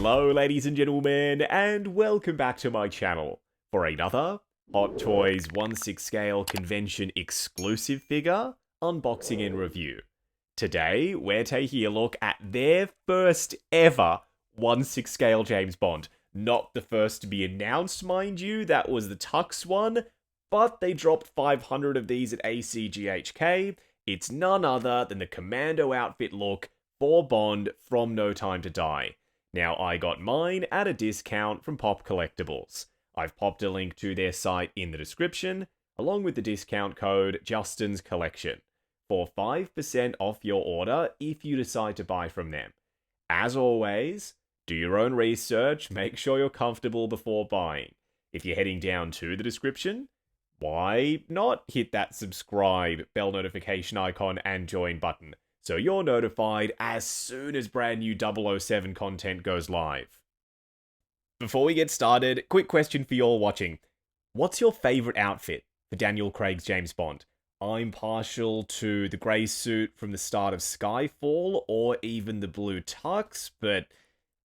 Hello ladies and gentlemen, and welcome back to my channel for another Hot Toys 1/6 scale convention exclusive figure unboxing and review. Today, we're taking a look at their first ever 1/6 scale James Bond. Not the first to be announced, mind you, that was the Tux one, but they dropped 500 of these at ACGHK. It's none other than the Commando outfit look for Bond from No Time to Die. Now, I got mine at a discount from Pop Collectibles. I've popped a link to their site in the description, along with the discount code Justin's Collection, for 5% off your order if you decide to buy from them. As always, do your own research, make sure you're comfortable before buying. If you're heading down to the description, why not hit that subscribe, bell notification icon, and join button, so you're notified as soon as brand new 007 content goes live. Before we get started, quick question for you all watching. What's your favourite outfit for Daniel Craig's James Bond? I'm partial to the grey suit from the start of Skyfall, or even the blue tux, but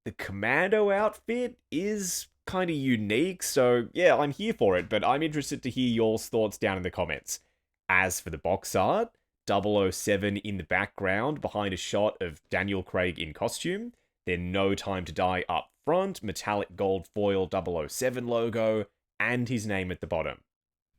the Commando outfit is kind of unique, so yeah, I'm here for it, but I'm interested to hear y'all's thoughts down in the comments. As for the box art, 007 in the background behind a shot of Daniel Craig in costume, then No Time to Die up front, metallic gold foil 007 logo, and his name at the bottom.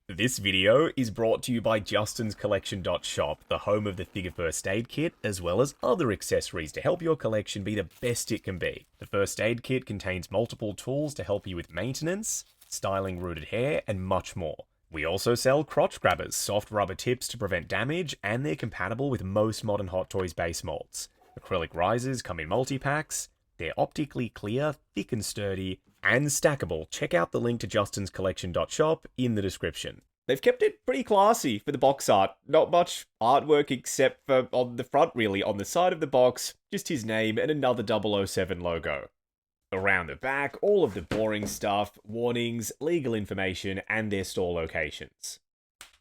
This video is brought to you by JustinsCollection.shop, the home of the figure first aid kit, as well as other accessories to help your collection be the best it can be. The first aid kit contains multiple tools to help you with maintenance, styling rooted hair, and much more. We also sell crotch grabbers, soft rubber tips to prevent damage, and they're compatible with most modern Hot Toys base molds. Acrylic risers come in multi-packs, they're optically clear, thick and sturdy, and stackable. Check out the link to JustinsCollection.shop in the description. They've kept it pretty classy for the box art. Not much artwork except for on the front really, on the side of the box, just his name and another 007 logo. Around the back, all of the boring stuff, warnings, legal information, and their store locations.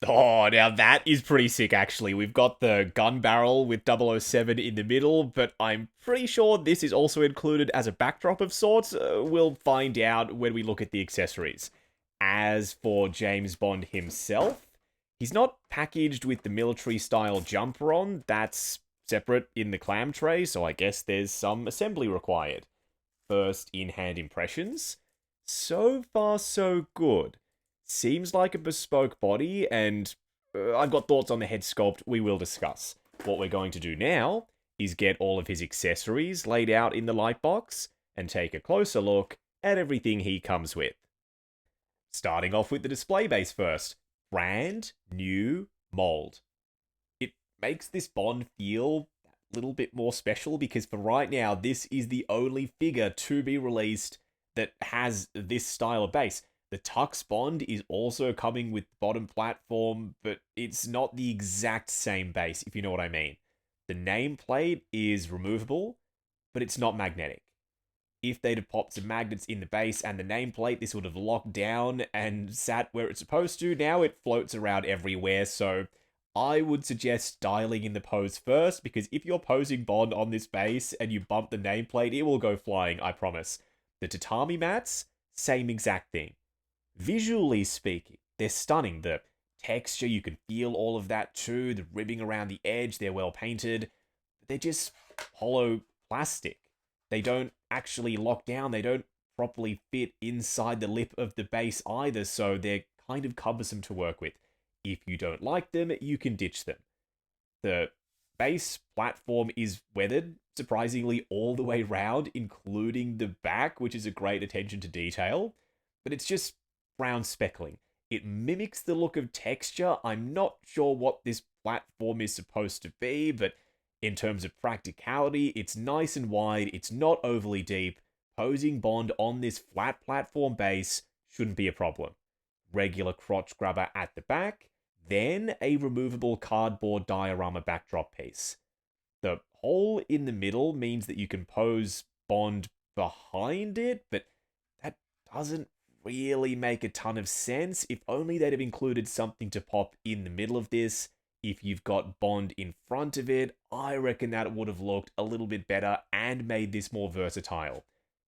Oh, now that is pretty sick, actually. We've got the gun barrel with 007 in the middle, but I'm pretty sure this is also included as a backdrop of sorts. We'll find out when we look at the accessories. As for James Bond himself, he's not packaged with the military-style jumper on. That's separate in the clam tray, so I guess there's some assembly required. First in-hand impressions, so far so good. Seems like a bespoke body, and I've got thoughts on the head sculpt we will discuss. What we're going to do now is get all of his accessories laid out in the light box and take a closer look at everything he comes with. Starting off with the display base first. Brand new mold. It makes this Bond feel a little bit more special because for right now, this is the only figure to be released that has this style of base. The Tux Bond is also coming with bottom platform, but it's not the exact same base, if you know what I mean. The nameplate is removable, but it's not magnetic. If they'd have popped some magnets in the base and the nameplate, this would have locked down and sat where it's supposed to. Now it floats around everywhere, so I would suggest dialing in the pose first, because if you're posing Bond on this base and you bump the nameplate, it will go flying, I promise. The tatami mats, same exact thing. Visually speaking, they're stunning. The texture, you can feel all of that too. The ribbing around the edge, they're well painted. They're just hollow plastic. They don't actually lock down. They don't properly fit inside the lip of the base either, so they're kind of cumbersome to work with. If you don't like them, you can ditch them. The base platform is weathered, surprisingly, all the way round, including the back, which is a great attention to detail. But it's just brown speckling. It mimics the look of texture. I'm not sure what this platform is supposed to be, but in terms of practicality, it's nice and wide, it's not overly deep. Posing Bond on this flat platform base shouldn't be a problem. Regular crotch grabber at the back, then a removable cardboard diorama backdrop piece. The hole in the middle means that you can pose Bond behind it, but that doesn't really make a ton of sense. If only they'd have included something to pop in the middle of this. If you've got Bond in front of it, I reckon that would have looked a little bit better and made this more versatile.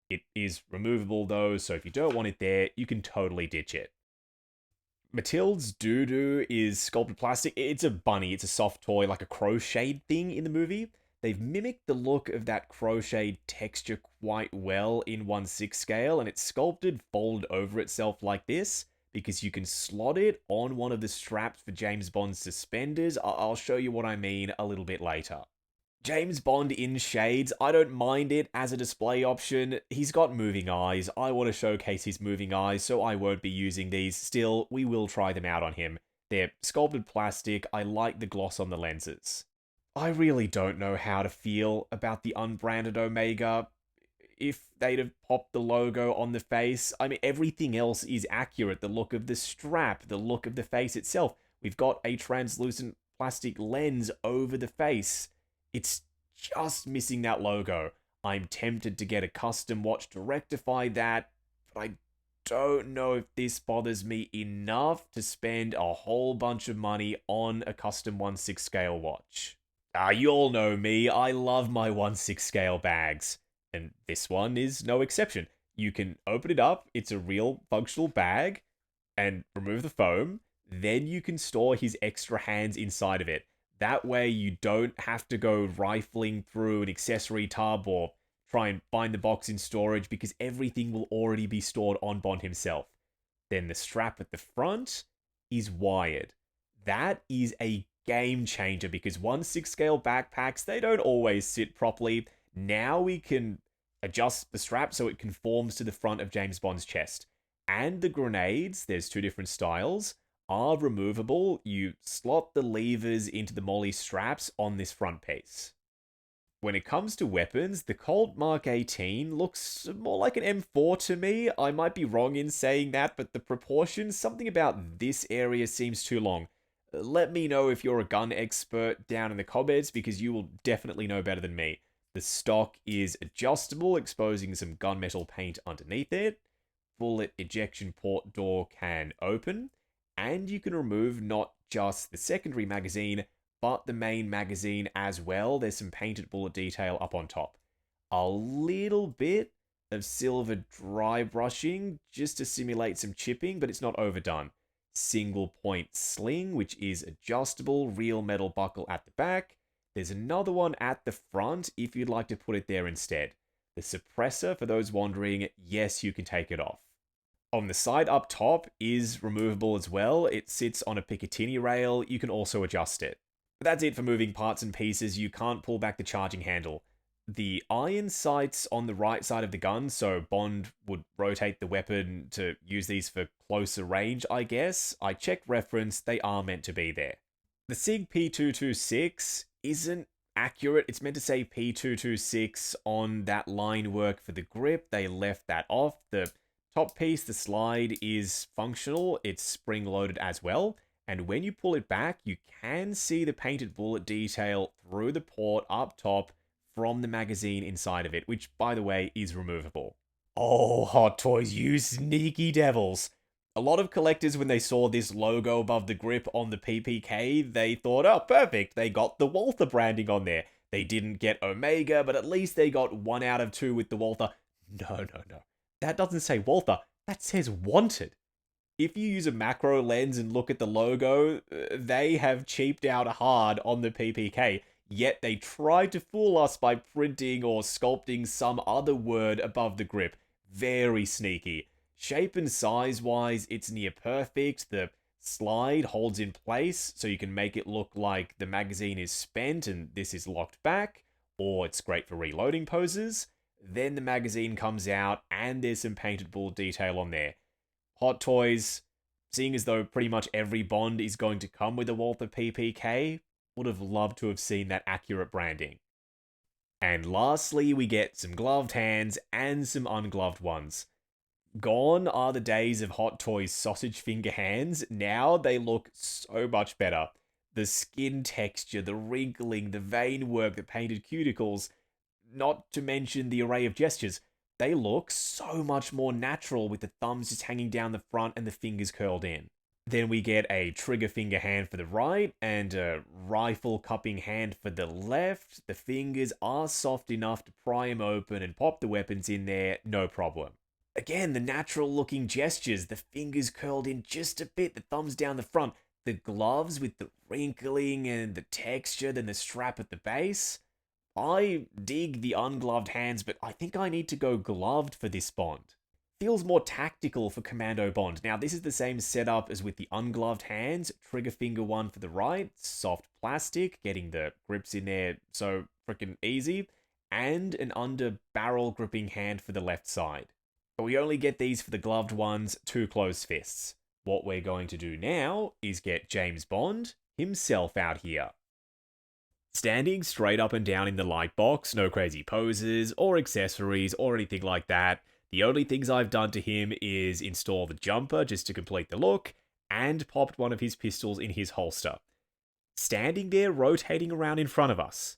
It is removable though, so if you don't want it there, you can totally ditch it. Matilda's doo-doo is sculpted plastic. It's a bunny. It's a soft toy, like a crocheted thing in the movie. They've mimicked the look of that crocheted texture quite well in 1/6 scale, and it's sculpted folded over itself like this, because you can slot it on one of the straps for James Bond's suspenders. I'll show you what I mean a little bit later. James Bond in shades, I don't mind it as a display option. He's got moving eyes. I want to showcase his moving eyes, so I won't be using these. Still, we will try them out on him. They're sculpted plastic. I like the gloss on the lenses. I really don't know how to feel about the unbranded Omega. If they'd have popped the logo on the face, I mean, everything else is accurate. The look of the strap, the look of the face itself. We've got a translucent plastic lens over the face. It's just missing that logo. I'm tempted to get a custom watch to rectify that, but I don't know if this bothers me enough to spend a whole bunch of money on a custom 1/6 scale watch. You all know me, I love my 1/6 scale bags, and this one is no exception. You can open it up, it's a real functional bag, and remove the foam, then you can store his extra hands inside of it. That way you don't have to go rifling through an accessory tub or try and find the box in storage, because everything will already be stored on Bond himself. Then the strap at the front is wired. That is a game changer, because 1/6 scale backpacks, they don't always sit properly. Now we can adjust the strap so it conforms to the front of James Bond's chest. And the grenades, there's two different styles, are removable. You slot the levers into the molly straps on this front piece. When it comes to weapons, the Colt Mark 18 looks more like an M4 to me. I might be wrong in saying that, but the proportions, something about this area seems too long. Let me know if you're a gun expert down in the comments, because you will definitely know better than me. The stock is adjustable, exposing some gunmetal paint underneath it. Bullet ejection port door can open, and you can remove not just the secondary magazine, but the main magazine as well. There's some painted bullet detail up on top. A little bit of silver dry brushing just to simulate some chipping, but it's not overdone. Single point sling, which is adjustable, real metal buckle at the back. There's another one at the front if you'd like to put it there instead. The suppressor, for those wondering, yes, you can take it off. On the side up top is removable as well. It sits on a Picatinny rail. You can also adjust it. But that's it for moving parts and pieces. You can't pull back the charging handle. The iron sights on the right side of the gun, so Bond would rotate the weapon to use these for closer range, I guess. I checked reference, they are meant to be there. The SIG P226 isn't accurate. It's meant to say P226 on that line work for the grip. They left that off. The top piece, the slide, is functional. It's spring-loaded as well. And when you pull it back, you can see the painted bullet detail through the port up top from the magazine inside of it, which, by the way, is removable. Oh, Hot Toys, you sneaky devils. A lot of collectors, when they saw this logo above the grip on the PPK, they thought, oh, perfect, they got the Walther branding on there. They didn't get Omega, but at least they got 1 out of 2 with the Walther. No. That doesn't say Walther, that says Wanted. If you use a macro lens and look at the logo, they have cheaped out hard on the PPK. Yet they tried to fool us by printing or sculpting some other word above the grip. Very sneaky. Shape and size-wise, it's near perfect. The slide holds in place, so you can make it look like the magazine is spent and this is locked back, or it's great for reloading poses. Then the magazine comes out, and there's some painted bullet detail on there. Hot Toys, seeing as though pretty much every Bond is going to come with a Walther PPK, would have loved to have seen that accurate branding. And lastly, we get some gloved hands and some ungloved ones. Gone are the days of Hot Toys sausage finger hands. Now they look so much better. The skin texture, the wrinkling, the vein work, the painted cuticles, not to mention the array of gestures. They look so much more natural with the thumbs just hanging down the front and the fingers curled in. Then we get a trigger finger hand for the right and a rifle cupping hand for the left. The fingers are soft enough to pry them open and pop the weapons in there, no problem. Again, the natural looking gestures, the fingers curled in just a bit, the thumbs down the front, the gloves with the wrinkling and the texture, then the strap at the base. I dig the ungloved hands, but I think I need to go gloved for this Bond. Feels more tactical for Commando Bond. Now, this is the same setup as with the ungloved hands. Trigger finger one for the right, soft plastic, getting the grips in there so freaking easy, and an under barrel gripping hand for the left side. But we only get these for the gloved ones, 2 closed fists. What we're going to do now is get James Bond himself out here. Standing straight up and down in the light box, no crazy poses or accessories or anything like that. The only things I've done to him is install the jumper just to complete the look and popped one of his pistols in his holster. Standing there rotating around in front of us,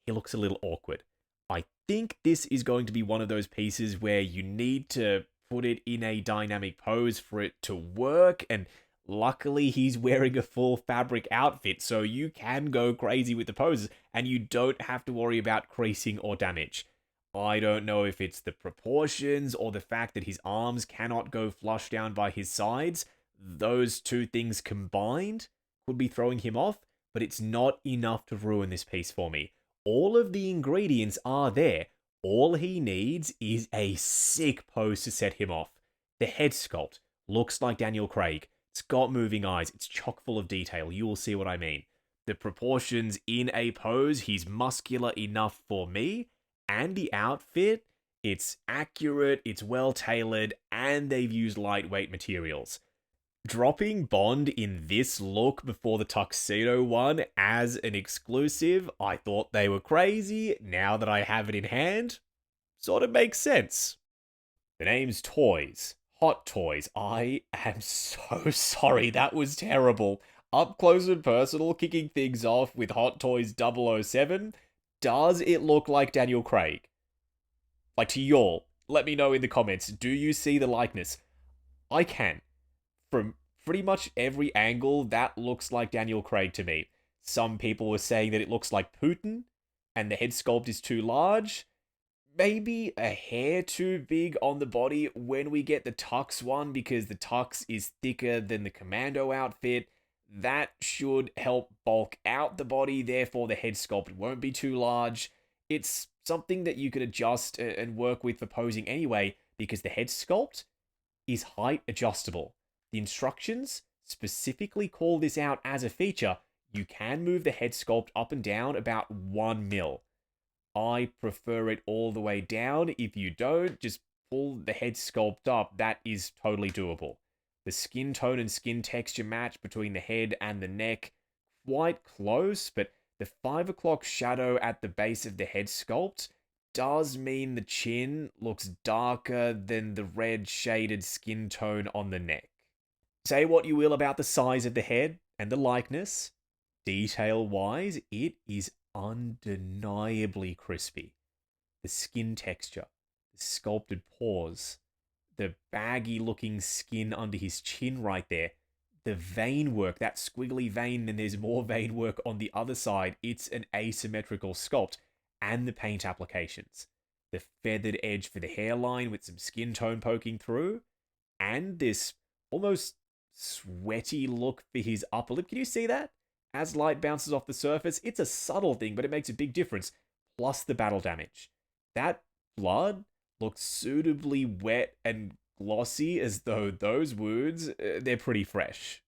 he looks a little awkward. I think this is going to be one of those pieces where you need to put it in a dynamic pose for it to work, and luckily he's wearing a full fabric outfit, so you can go crazy with the poses and you don't have to worry about creasing or damage. I don't know if it's the proportions or the fact that his arms cannot go flush down by his sides. Those two things combined could be throwing him off, but it's not enough to ruin this piece for me. All of the ingredients are there. All he needs is a sick pose to set him off. The head sculpt looks like Daniel Craig. It's got moving eyes. It's chock full of detail. You will see what I mean. The proportions in a pose, he's muscular enough for me. And the outfit, it's accurate, it's well tailored, and they've used lightweight materials. Dropping Bond in this look before the tuxedo one as an exclusive, I thought they were crazy. Now that I have it in hand, sort of makes sense. The name's Toys. Hot Toys. I am so sorry, that was terrible. Up close and personal, kicking things off with Hot Toys 007. Does it look like Daniel Craig? Like, to y'all, let me know in the comments. Do you see the likeness? I can. From pretty much every angle, that looks like Daniel Craig to me. Some people were saying that it looks like Putin, and the head sculpt is too large. Maybe a hair too big on the body when we get the tux one, because the tux is thicker than the Commando outfit. That should help bulk out the body, therefore the head sculpt won't be too large. It's something that you could adjust and work with for posing anyway, because the head sculpt is height adjustable. The instructions specifically call this out as a feature. You can move the head sculpt up and down about 1 mil. I prefer it all the way down. If you don't, just pull the head sculpt up. That is totally doable. The skin tone and skin texture match between the head and the neck, quite close, but the 5 o'clock shadow at the base of the head sculpt does mean the chin looks darker than the red shaded skin tone on the neck. Say what you will about the size of the head and the likeness, detail-wise, it is undeniably crispy. The skin texture, the sculpted pores, the baggy-looking skin under his chin right there, the vein work, that squiggly vein, and there's more vein work on the other side. It's an asymmetrical sculpt. And the paint applications. The feathered edge for the hairline with some skin tone poking through. And this almost sweaty look for his upper lip. Can you see that? As light bounces off the surface, it's a subtle thing, but it makes a big difference. Plus the battle damage. That blood looks suitably wet and glossy, as though those wounds, they're pretty fresh.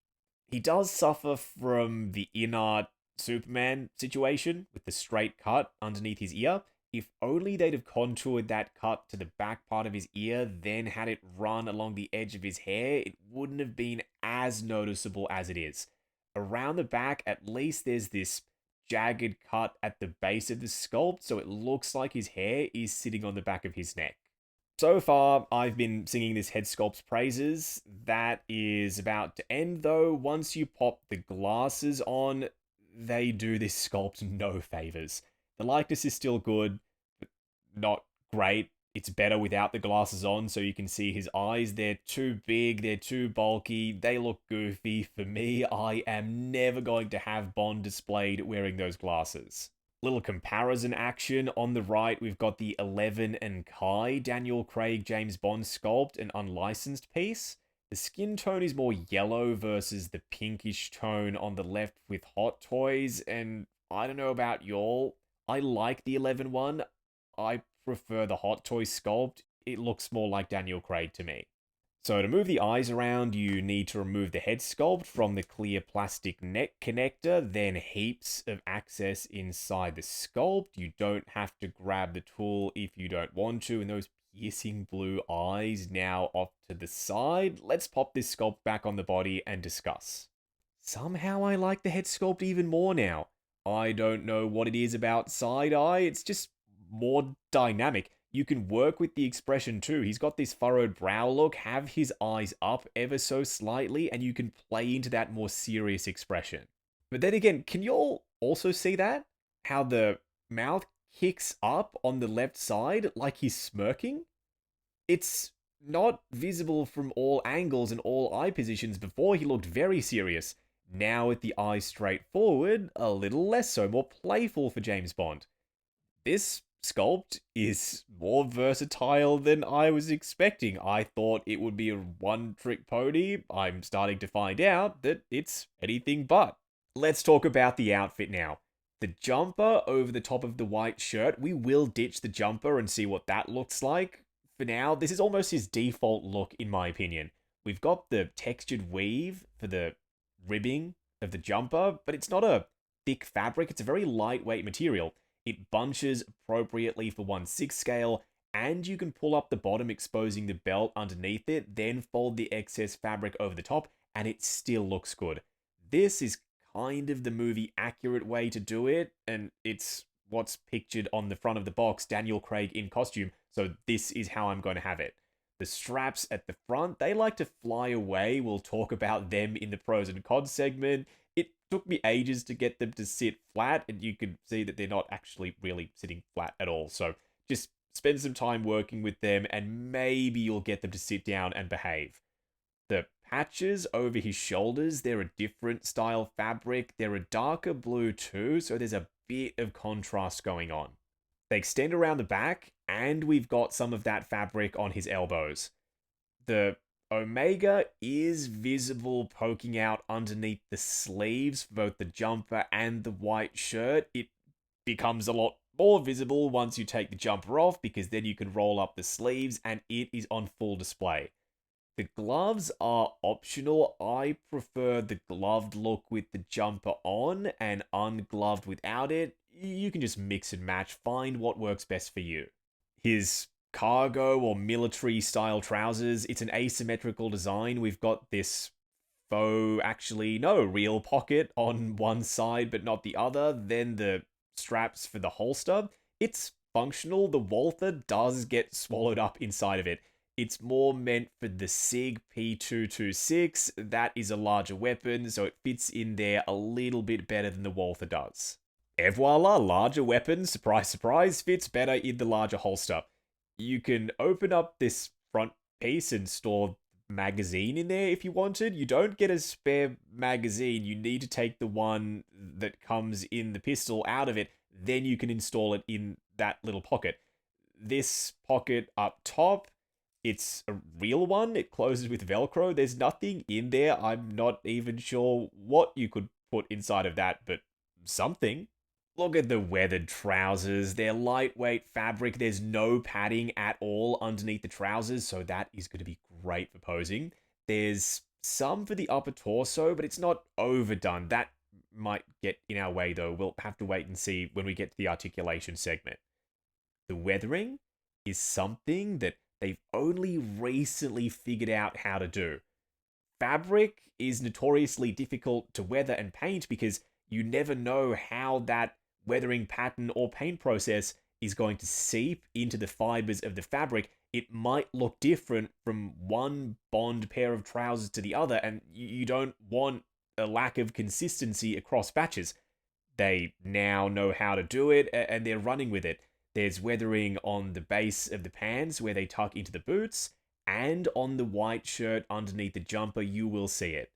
He does suffer from the inert Superman situation with the straight cut underneath his ear. If only they'd have contoured that cut to the back part of his ear, then had it run along the edge of his hair, it wouldn't have been as noticeable as it is. Around the back, at least there's this jagged cut at the base of the sculpt, so it looks like his hair is sitting on the back of his neck. So far, I've been singing this head sculpt's praises. That is about to end, though. Once you pop the glasses on, they do this sculpt no favors. The likeness is still good, but not great. It's better without the glasses on, so you can see his eyes. They're too big, they're too bulky, they look goofy. For me, I am never going to have Bond displayed wearing those glasses. Little comparison action. On the right, we've got the 11 and Kai Daniel Craig James Bond sculpt, an unlicensed piece. The skin tone is more yellow versus the pinkish tone on the left with Hot Toys, and I don't know about y'all, I like the 11 one. I prefer the Hot Toy sculpt. It looks more like Daniel Craig to me. So to move the eyes around, you need to remove the head sculpt from the clear plastic neck connector, then heaps of access inside the sculpt. You don't have to grab the tool if you don't want to, and those piercing blue eyes now off to the side. Let's pop this sculpt back on the body and discuss. Somehow I like the head sculpt even more now. I don't know what it is about side eye, it's just more dynamic. You can work with the expression too. He's got this furrowed brow look, have his eyes up ever so slightly, and you can play into that more serious expression. But then again, can you all also see that? How the mouth kicks up on the left side like he's smirking? It's not visible from all angles and all eye positions. Before he looked very serious. Now with the eyes straight forward, a little less so, more playful for James Bond. This sculpt is more versatile than I was expecting. I thought it would be a one-trick pony. I'm starting to find out that it's anything but. Let's talk about the outfit now. The jumper over the top of the white shirt, we will ditch the jumper and see what that looks like. For now, this is almost his default look in my opinion. We've got the textured weave for the ribbing of the jumper, but it's not a thick fabric, it's a very lightweight material. It bunches appropriately for 1/6 scale, and you can pull up the bottom exposing the belt underneath it, then fold the excess fabric over the top, and it still looks good. This is kind of the movie accurate way to do it, and it's what's pictured on the front of the box, Daniel Craig in costume, so this is how I'm going to have it. The straps at the front, they like to fly away. We'll talk about them in the pros and cons segment. It took me ages to get them to sit flat, and you can see that they're not actually really sitting flat at all. So just spend some time working with them, and maybe you'll get them to sit down and behave. The patches over his shoulders, they're a different style fabric. They're a darker blue too, so there's a bit of contrast going on. They extend around the back, and we've got some of that fabric on his elbows. The Omega is visible poking out underneath the sleeves for both the jumper and the white shirt. It becomes a lot more visible once you take the jumper off, because then you can roll up the sleeves and it is on full display. The gloves are optional. I prefer the gloved look with the jumper on and ungloved without it. You can just mix and match, find what works best for you. His cargo or military style trousers, it's an asymmetrical design. We've got this real pocket on one side but not the other, then the straps for the holster. It's functional. The Walther does get swallowed up inside of it. It's more meant for the SIG P226. That is a larger weapon, so it fits in there a little bit better than the Walther does. Et voila, larger weapon, surprise surprise, fits better in the larger holster. You can open up this front piece and store magazine in there if you wanted. You don't get a spare magazine. You need to take the one that comes in the pistol out of it. Then you can install it in that little pocket. This pocket up top, it's a real one. It closes with Velcro. There's nothing in there. I'm not even sure what you could put inside of that, but something. Look at the weathered trousers. They're lightweight fabric. There's no padding at all underneath the trousers, so that is going to be great for posing. There's some for the upper torso, but it's not overdone. That might get in our way, though. We'll have to wait and see when we get to the articulation segment. The weathering is something that they've only recently figured out how to do. Fabric is notoriously difficult to weather and paint because you never know how that weathering pattern or paint process is going to seep into the fibers of the fabric. It might look different from one Bond pair of trousers to the other, and you don't want a lack of consistency across batches. They now know how to do it, and they're running with it. There's weathering on the base of the pants where they tuck into the boots, and on the white shirt underneath the jumper, you will see it.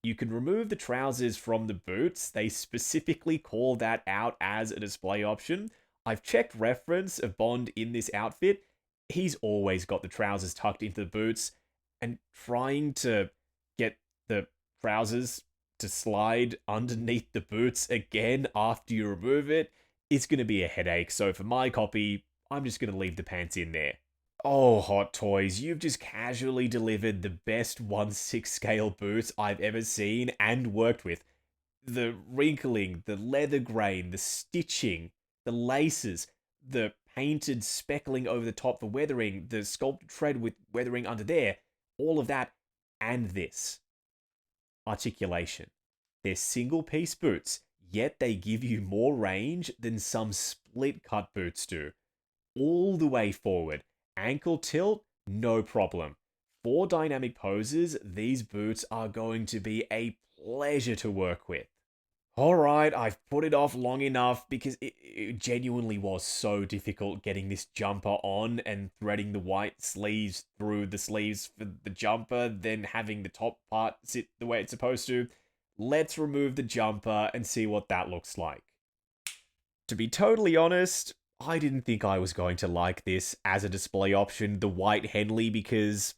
You can remove the trousers from the boots. They specifically call that out as a display option. I've checked reference of Bond in this outfit. He's always got the trousers tucked into the boots, and trying to get the trousers to slide underneath the boots again after you remove it is going to be a headache. So for my copy, I'm just going to leave the pants in there. Oh, Hot Toys, you've just casually delivered the best 1/6 scale boots I've ever seen and worked with. The wrinkling, the leather grain, the stitching, the laces, the painted speckling over the top for weathering, the sculpted tread with weathering under there, all of that, and this. Articulation. They're single piece boots, yet they give you more range than some split cut boots do. All the way forward. Ankle tilt, no problem. For dynamic poses, these boots are going to be a pleasure to work with. Alright, I've put it off long enough because it genuinely was so difficult getting this jumper on and threading the white sleeves through the sleeves for the jumper, then having the top part sit the way it's supposed to. Let's remove the jumper and see what that looks like. To be totally honest, I didn't think I was going to like this as a display option, the white Henley, because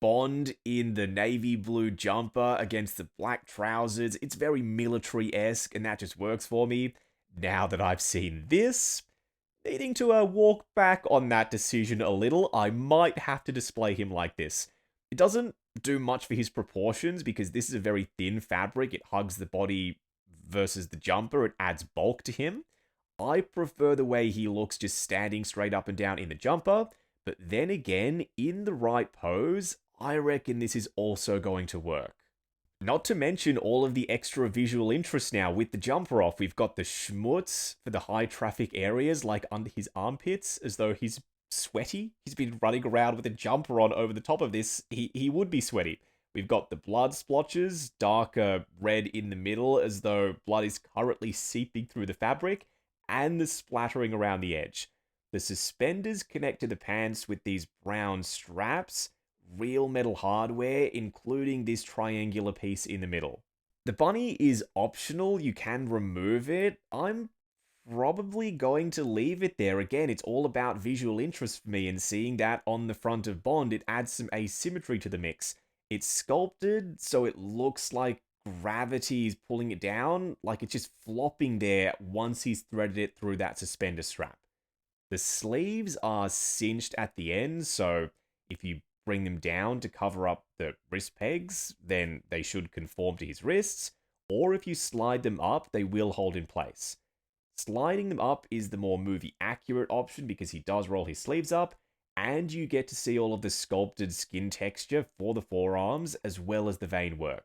Bond in the navy blue jumper against the black trousers, it's very military-esque, and that just works for me. Now that I've seen this, needing to walk back on that decision a little, I might have to display him like this. It doesn't do much for his proportions, because this is a very thin fabric, it hugs the body versus the jumper, it adds bulk to him. I prefer the way he looks just standing straight up and down in the jumper, but then again, in the right pose, I reckon this is also going to work. Not to mention all of the extra visual interest now with the jumper off. We've got the schmutz for the high traffic areas, like under his armpits, as though he's sweaty. He's been running around with a jumper on over the top of this. He would be sweaty. We've got the blood splotches, darker red in the middle, as though blood is currently seeping through the fabric, and the splattering around the edge. The suspenders connect to the pants with these brown straps, real metal hardware, including this triangular piece in the middle. The bunny is optional, you can remove it. I'm probably going to leave it there. Again, it's all about visual interest for me, and seeing that on the front of Bond, it adds some asymmetry to the mix. It's sculpted, so it looks like gravity is pulling it down, like it's just flopping there once he's threaded it through that suspender strap. The sleeves are cinched at the end, so if you bring them down to cover up the wrist pegs, then they should conform to his wrists, or if you slide them up, they will hold in place. Sliding them up is the more movie accurate option because he does roll his sleeves up, and you get to see all of the sculpted skin texture for the forearms as well as the vein work.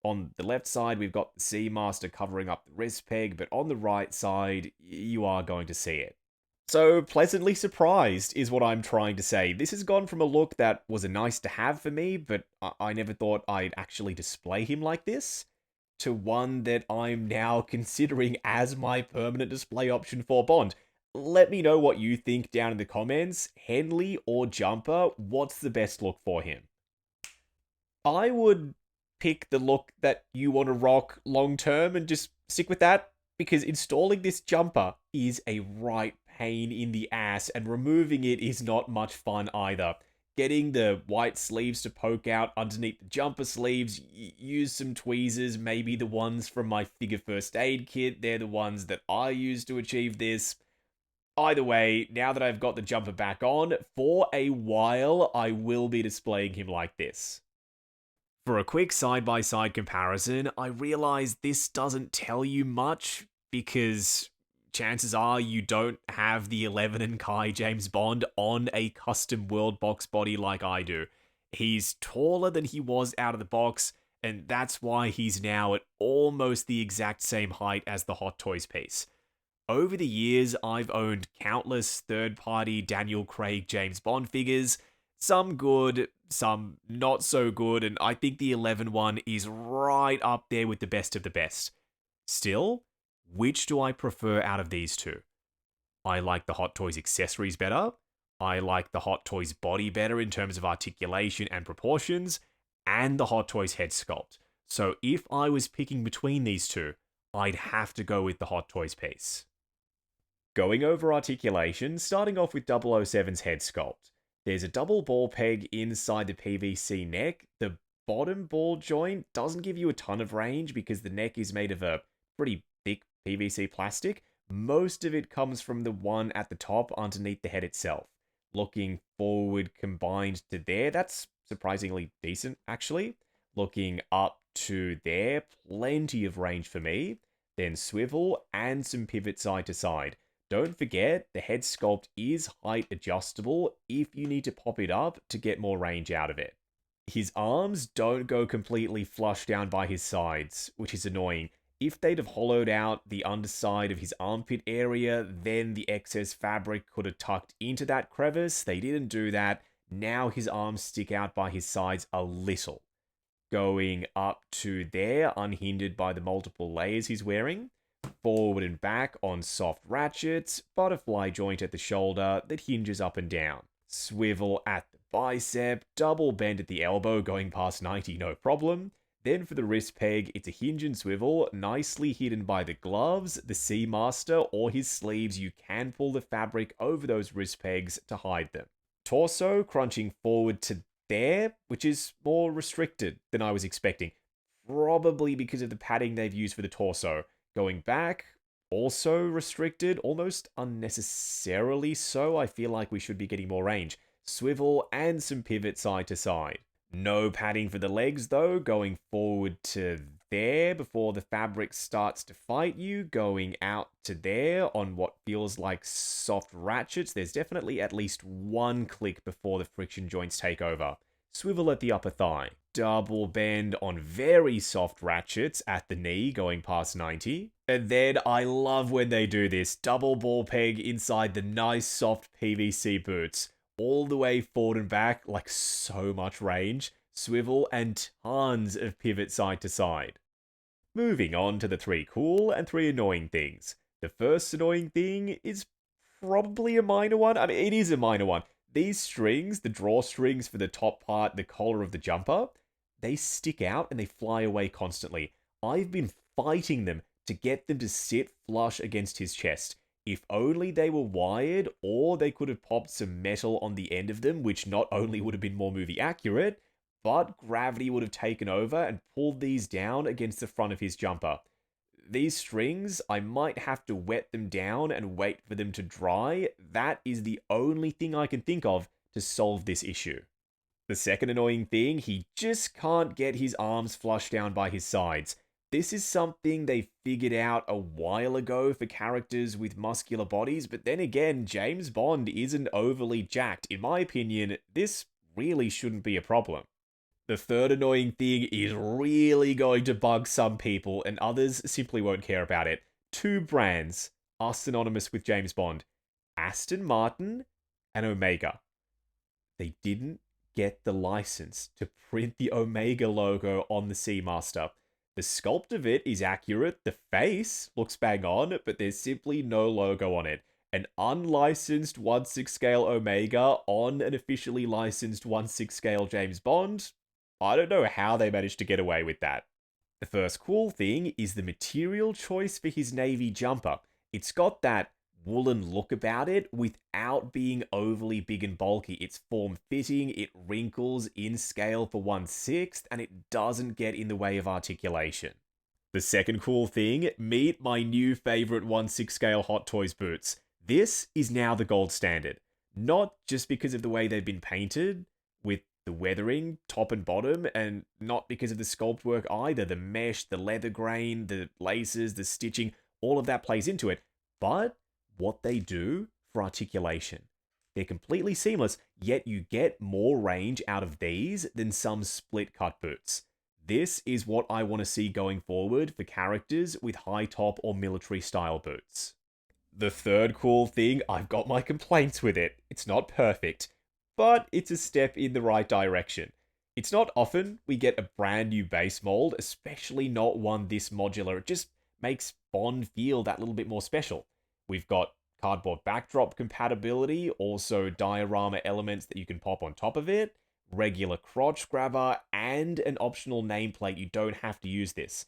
On the left side, we've got the Seamaster covering up the wrist peg, but on the right side, you are going to see it. So, pleasantly surprised is what I'm trying to say. This has gone from a look that was a nice to have for me, but I never thought I'd actually display him like this, to one that I'm now considering as my permanent display option for Bond. Let me know what you think down in the comments. Henley or Jumper, what's the best look for him? I would pick the look that you want to rock long term and just stick with that, because installing this jumper is a right pain in the ass, and removing it is not much fun either. Getting the white sleeves to poke out underneath the jumper sleeves, use some tweezers, maybe the ones from my figure first aid kit, they're the ones that I use to achieve this. Either way, now that I've got the jumper back on, for a while I will be displaying him like this. For a quick side-by-side comparison, I realize this doesn't tell you much, because chances are you don't have the 11 and Kai James Bond on a custom world box body like I do. He's taller than he was out of the box, and that's why he's now at almost the exact same height as the Hot Toys piece. Over the years, I've owned countless third-party Daniel Craig James Bond figures, some good, some not so good, and I think the 11 one is right up there with the best of the best. Still, which do I prefer out of these two? I like the Hot Toys accessories better. I like the Hot Toys body better in terms of articulation and proportions, and the Hot Toys head sculpt. So if I was picking between these two, I'd have to go with the Hot Toys piece. Going over articulation, starting off with 007's head sculpt. There's a double ball peg inside the PVC neck. The bottom ball joint doesn't give you a ton of range because the neck is made of a pretty thick PVC plastic. Most of it comes from the one at the top underneath the head itself. Looking forward combined to there, that's surprisingly decent actually. Looking up to there, plenty of range for me. Then swivel and some pivot side to side. Don't forget, the head sculpt is height adjustable if you need to pop it up to get more range out of it. His arms don't go completely flush down by his sides, which is annoying. If they'd have hollowed out the underside of his armpit area, then the excess fabric could have tucked into that crevice. They didn't do that. Now his arms stick out by his sides a little. Going up to there, unhindered by the multiple layers he's wearing. Forward and back on soft ratchets, butterfly joint at the shoulder that hinges up and down. Swivel at the bicep, double bend at the elbow going past 90, no problem. Then for the wrist peg, it's a hinge and swivel, nicely hidden by the gloves, the Seamaster, or his sleeves. You can pull the fabric over those wrist pegs to hide them. Torso crunching forward to there, which is more restricted than I was expecting. Probably because of the padding they've used for the torso. Going back, also restricted, almost unnecessarily so. I feel like we should be getting more range. Swivel and some pivot side to side. No padding for the legs though, going forward to there before the fabric starts to fight you, going out to there on what feels like soft ratchets. There's definitely at least one click before the friction joints take over. Swivel at the upper thigh. Double bend on very soft ratchets at the knee going past 90. And then I love when they do this. Double ball peg inside the nice soft PVC boots. All the way forward and back, like so much range. Swivel and tons of pivot side to side. Moving on to the 3 cool and 3 annoying things. The first annoying thing is probably a minor one. I mean, it is a minor one. These strings, the drawstrings for the top part, the collar of the jumper, they stick out and they fly away constantly. I've been fighting them to get them to sit flush against his chest. If only they were wired, or they could have popped some metal on the end of them, which not only would have been more movie accurate, but gravity would have taken over and pulled these down against the front of his jumper. These strings, I might have to wet them down and wait for them to dry. That is the only thing I can think of to solve this issue. The second annoying thing, he just can't get his arms flush down by his sides. This is something they figured out a while ago for characters with muscular bodies, but then again, James Bond isn't overly jacked. In my opinion, this really shouldn't be a problem. The third annoying thing is really going to bug some people, and others simply won't care about it. 2 brands are synonymous with James Bond. Aston Martin and Omega. They didn't get the license to print the Omega logo on the Seamaster. The sculpt of it is accurate, the face looks bang on, but there's simply no logo on it. An unlicensed 1/6 scale Omega on an officially licensed 1/6 scale James Bond? I don't know how they managed to get away with that. The first cool thing is the material choice for his navy jumper. It's got that woolen look about it without being overly big and bulky. It's form-fitting, it wrinkles in scale for 1/6, and it doesn't get in the way of articulation. The second cool thing, meet my new favorite 1/6 scale Hot Toys boots. This is now the gold standard. Not just because of the way they've been painted, with the weathering, top and bottom, and not because of the sculpt work either. The mesh, the leather grain, the laces, the stitching, all of that plays into it. But what they do for articulation. They're completely seamless, yet you get more range out of these than some split cut boots. This is what I want to see going forward for characters with high top or military style boots. The third cool thing, I've got my complaints with it. It's not perfect, but it's a step in the right direction. It's not often we get a brand new base mold, especially not one this modular. It just makes Bond feel that little bit more special. We've got cardboard backdrop compatibility, also diorama elements that you can pop on top of it, regular crotch grabber, and an optional nameplate. You don't have to use this.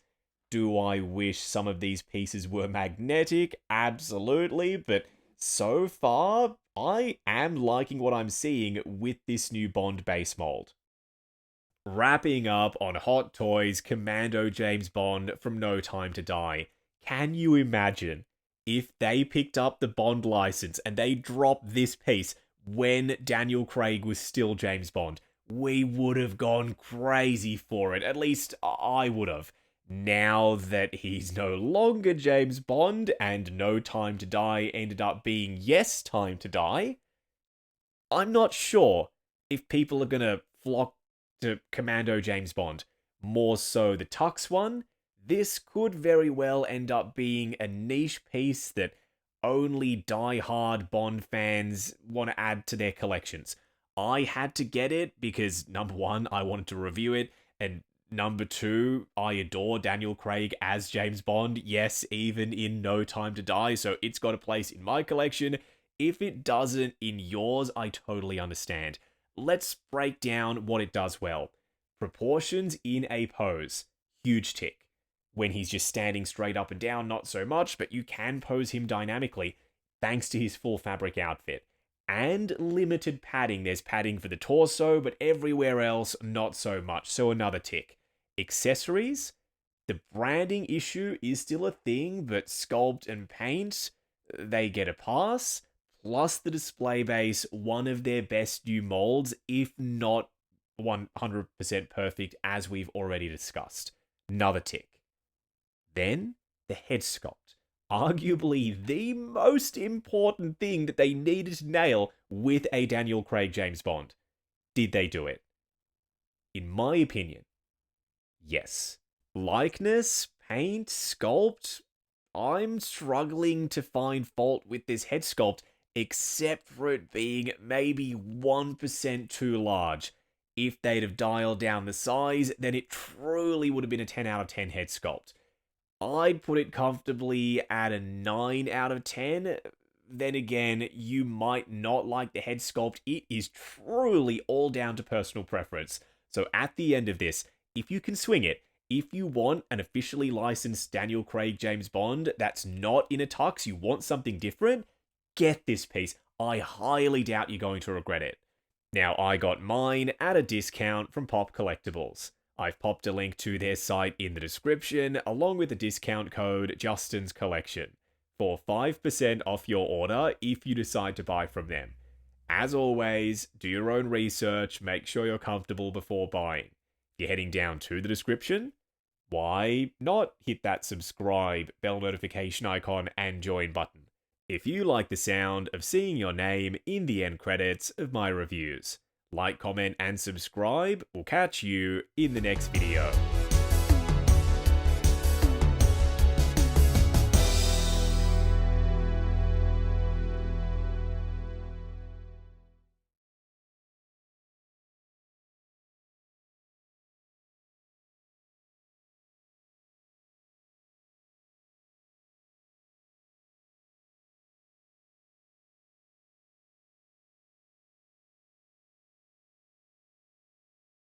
Do I wish some of these pieces were magnetic? Absolutely, but so far, I am liking what I'm seeing with this new Bond base mold. Wrapping up on Hot Toys Commando James Bond from No Time to Die. Can you imagine if they picked up the Bond license and they dropped this piece when Daniel Craig was still James Bond? We would have gone crazy for it. At least I would have. Now that he's no longer James Bond and No Time to Die ended up being Yes Time to Die, I'm not sure if people are gonna flock to Commando James Bond. More so the Tux one. This could very well end up being a niche piece that only die-hard Bond fans want to add to their collections. I had to get it because, number one, I wanted to review it, and number two, I adore Daniel Craig as James Bond, yes, even in No Time to Die, so it's got a place in my collection. If it doesn't in yours, I totally understand. Let's break down what it does well. Proportions in a pose. Huge tick. When he's just standing straight up and down, not so much, but you can pose him dynamically thanks to his full fabric outfit. And limited padding. There's padding for the torso, but everywhere else, not so much. So another tick. Accessories. The branding issue is still a thing, but sculpt and paint, they get a pass. Plus the display base, one of their best new molds, if not 100% perfect, as we've already discussed. Another tick. Then, the head sculpt. Arguably the most important thing that they needed to nail with a Daniel Craig James Bond. Did they do it? In my opinion, yes. Likeness, paint, sculpt, I'm struggling to find fault with this head sculpt, except for it being maybe 1% too large. If they'd have dialed down the size, then it truly would have been a 10 out of 10 head sculpt. I'd put it comfortably at a 9 out of 10. Then again, you might not like the head sculpt. It is truly all down to personal preference. So at the end of this, if you can swing it, if you want an officially licensed Daniel Craig James Bond that's not in a tux, you want something different, get this piece. I highly doubt you're going to regret it. Now, I got mine at a discount from Pop Collectibles. I've popped a link to their site in the description, along with the discount code Justin's Collection, for 5% off your order if you decide to buy from them. As always, do your own research, make sure you're comfortable before buying. If you're heading down to the description, why not hit that subscribe, bell notification icon, and join button if you like the sound of seeing your name in the end credits of my reviews. Like, comment, and subscribe. We'll catch you in the next video.